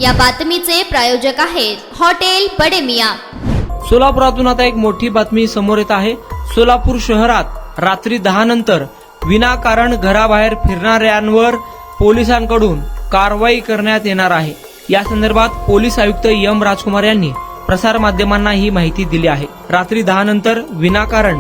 या बातमीचे प्रायोजक आहेत हॉटेल बडे मियां। सोलापुरातून आता एक मोठी बातमी समोर येत आहे। सोलापूर शहरात रात्री 10 नंतर विनाकारण घराबाहेर फिरणाऱ्यांवर पोलिसांकडून कारवाई करण्यात येणार आहे। या संदर्भात पोलीस आयुक्त एम राजकुमार यांनी प्रसार माध्यमांना ही माहिती दिली आहे। रात्री 10 नंतर विनाकारण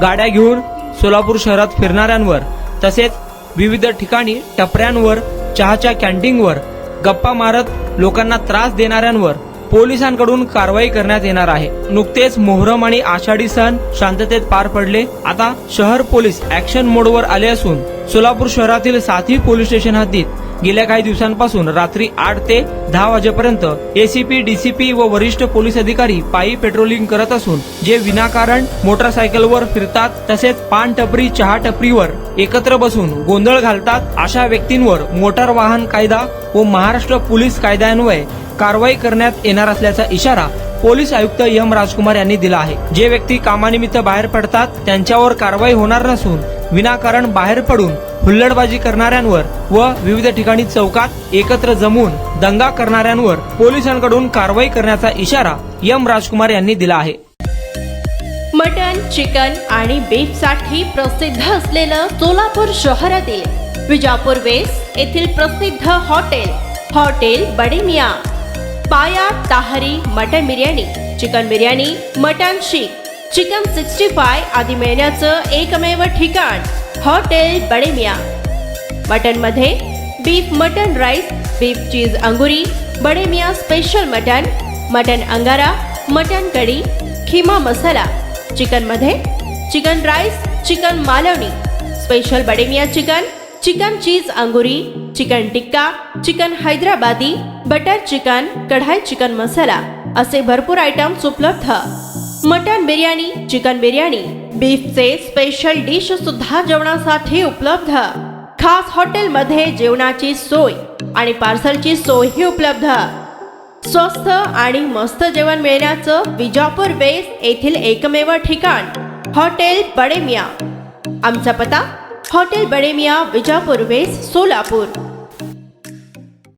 गाड्या घेऊन सोलापूर शहरात फिरणाऱ्यांवर तसेच विविध ठिकाणी टपऱ्यांवर, चहाच्या कॅन्टीनवर गप्पा मारत लोकांना त्रास देणाऱ्यांवर पोलिसांकडून कारवाई करण्यात येणार आहे। नुकतेच मोहरम आणि आषाढी सण शांततेत पार पडले। आता शहर पोलीस ऍक्शन मोडवर आले असून सोलापूर शहरातील 7ही पोलीस स्टेशन हद्दीत गेल्या काही दिवसांपासून रात्री 8 ते 10 वाजेपर्यंत एसीपी, डीसीपी व वरिष्ठ पोलीस अधिकारी पायी पेट्रोलिंग करत असून जे विनाकारण मोटरसायकलवर फिरतात तसेच पान टपरी, चहा टपरीवर एकत्र बसून गोंधळ घालतात अशा व्यक्तींवर मोटार वाहन कायदा व महाराष्ट्र पोलीस कायद्यान्वये कारवाई करण्यात येणार असल्याचा इशारा पोलीस आयुक्त एम राजकुमार यांनी दिला आहे। जे व्यक्ती कामानिमित्त बाहेर पडतात त्यांच्यावर कारवाई होणार नसून विनाकारण बाहेर पडून हुल्लडबाजी करणाऱ्यांवर व विविध ठिकाणी चौकात एकत्र जमून दंगा करणाऱ्यांवर पोलिसांकडून कारवाई करण्याचा इशारा एम राजकुमार यांनी दिला आहे। मटन, चिकन आणि बीफ साठी प्रसिद्ध असलेलं सोलापूर शहरातील विजापूर वेस्ट येथील प्रसिद्ध hotel Bade Miyan. Paya tahari mutton biryani, chicken biryani, mutton seekh, chicken 65 आदी मिळण्याचं एकमेव ठिकाण हॉटेल बडे मियां। मटन मध्ये beef mutton rice, beef cheese angoori, Bade Miyan special mutton, mutton angara, mutton kadhi, kheema masala. Chicken मध्ये chicken rice, chicken Malvani, special Bade Miyan chicken, chicken cheese angoori, chicken tikka, chicken Hyderabadi, butter chicken, kadai chicken masala असे भरपूर आयटम्स उपलब्ध। मटन बिर्याणी, चिकन बिर्याणी, बीफचे स्पेशल डिश सुद्धा जेवणासाठी उपलब्ध। खास हॉटेलमध्ये जेवणाची सोय आणि पार्सलची सोयही उपलब्ध। स्वस्त आणि मस्त जेवण मिळण्याचं विजापूर वेस्ट येथील एकमेव ठिकाण हॉटेल बडे मियां। आमचा पत्ता हॉटेल बडे मियां, विजापूर वेस्ट, सोलापूर।